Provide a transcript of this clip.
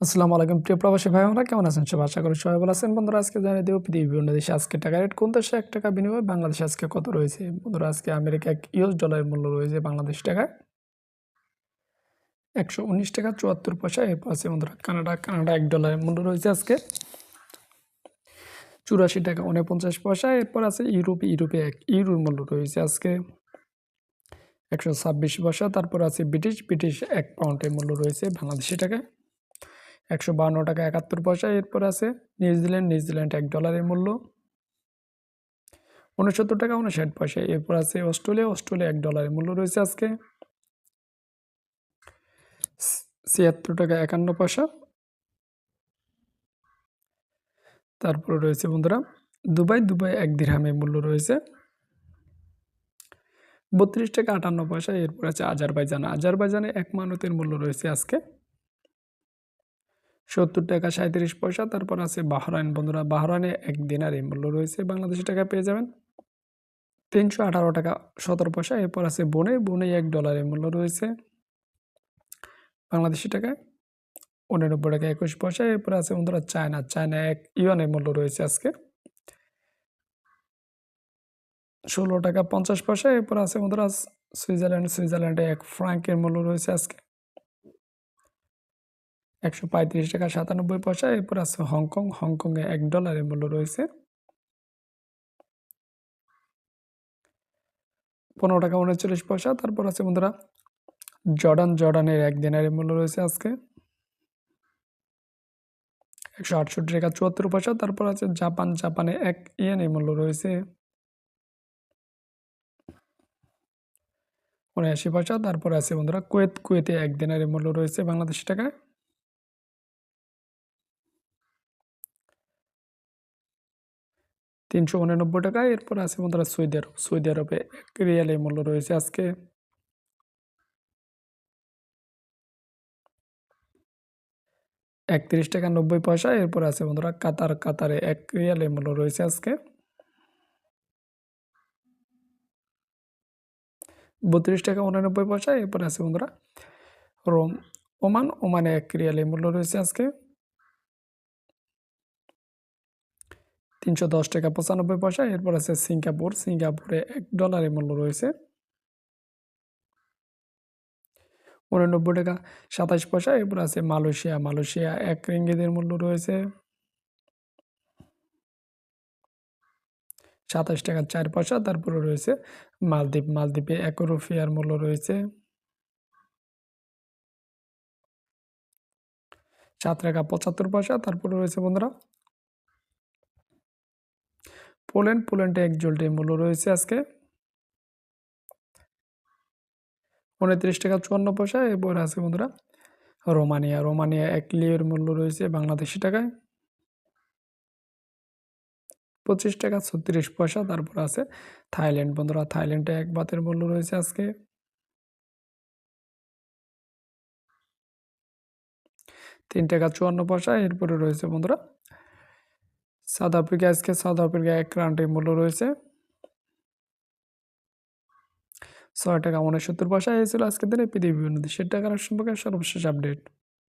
আসসালামু আলাইকুম প্রিয় প্রবাসী ভাই বোনেরা, কেমন আছেন সবাই? আশা করি সবাই ভালো আছেন। বন্ধুরা, আজকে জানিয়ে দেব পৃথিবীর বিভিন্ন দেশে আজকে টাকা রেট, কোন দেশে ৳১ বিনিময়ে বাংলাদেশে আজকে কত রয়েছে। বন্ধুরা, আজকে আমেরিকা US ডলারের মূল্য রয়েছে বাংলাদেশ টাকায় ৳১১৯.৭৪। এরপর আছে বন্ধুরা কানাডা $১ মূল্য রয়েছে আজকে ৳৮৪.৪৯। এরপর আছে ইউরোপে ১ ইউরোর মূল্য রয়েছে আজকে ১২৬ পয়সা। তারপর আছে ব্রিটিশ ১ পাউন্ডের মূল্য রয়েছে বাংলাদেশি টাকায় ৳১৫.৭১। এরপর আছে নিউজিল্যান্ড $১ মূল্য ৳৬৯.৫৯। এরপর আছে অস্ট্রেলিয়া $১ মূল্য রয়েছে আজকে ছিয়াত্তর টাকা ৫১ পয়সা। তারপরে রয়েছে বন্ধুরা দুবাই ১ দিরহামের মূল্য রয়েছে ৩২ টাকা ৫৮ পয়সা। এরপর আছে আজারবাইজানে ১ মানতের মূল্য রয়েছে আজকে ৭০ টাকা ৩৭ পয়সা। তারপর আছে বাহরাইন, বন্ধুরা বাহরাইনে ১ দিনারের মূল্য রয়েছে বাংলাদেশি টাকা পেয়ে যাবেন ৩১৮ টাকা ১৭ পয়সা। এরপর আছে বুনে $১ মূল্য রয়েছে বাংলাদেশি টাকায় ৮৯ টাকা ২১ পয়সা। এরপর আছে বন্ধুরা চায়না ১ ইউয়ানের মূল্য রয়েছে আজকে ১৬ টাকা ৫০ পয়সা। এরপর আছে বন্ধুরা সুইজারল্যান্ডে ১ ফ্রাঙ্কের মূল্য রয়েছে আজকে ১৩৫ টাকা ৯৭ পয়সা। এরপর আছে হংকংয়ে $১ মূল্য রয়েছে ১৫ টাকা ৩৯ পয়সা। তারপর আছে বন্ধুরা জর্ডানের ১ দিনারের মূল্য রয়েছে আজকে ১৬৮ টাকা ৭৪ পয়সা। তারপর আছে জাপানে ১ ইয়েনের মূল্য রয়েছে ৭৯ পয়সা। তারপর আছে বন্ধুরা কুয়েতে ১ দিনারের মূল্য রয়েছে বাংলাদেশি টাকায় ৩৮৯ টাকা। এরপর আছে বন্ধুরা সৌদি আরবে ১ রিয়ালের মূল্য রয়েছে আজকে ৩১ টাকা ৯০ পয়সা। এরপর আছে বন্ধুরা কাতারে ১ রিয়ালের মূল্য রয়েছে আজকে ৩২ টাকা ৮৯ পয়সা। এরপর আছে বন্ধুরা ওমানে ১ রিয়ালের মূল্য রয়েছে আজকে ৩১০ টাকা ৯৫ পয়সা। এরপর আছে সিঙ্গাপুরে $১ মূল্য রয়েছে ৮৯ টাকা ২৭ পয়সা। এরপর আছে মালয়েশিয়া ১ রিঙ্গিতের মূল্য রয়েছে ২৭ টাকা ৪ পয়সা। তারপরে রয়েছে মালদ্বীপে ১ রুপিয়ার মূল্য রয়েছে ৭ টাকা ৭৫ পয়সা। তারপরে রয়েছে বন্ধুরা পোল্যান্ডে ১ জোল্টের মূল্য রয়েছে আজকে ২৯ টাকা ৫৪ পয়সা। এরপর আছে বন্ধুরা রোমানিয়া ১ লিরের মূল্য রয়েছে বাংলাদেশি টাকায় ২৫ টাকা ৩৬ পয়সা। তারপর আছে থাইল্যান্ড, বন্ধুরা থাইল্যান্ডে ১ বাতের মূল্য রয়েছে আজকে ৩ টাকা ৫৪ পয়সা। এরপরে রয়েছে বন্ধুরা সাউথ আফ্রিকা ১ রান্ডের মূল্য রয়েছে ৬ টাকা ৬৯ পয়সা। এই ছিল আজকের দিনে পৃথিবীর বিভিন্ন দেশের টাকার সম্পর্কে সর্বশেষ আপডেট।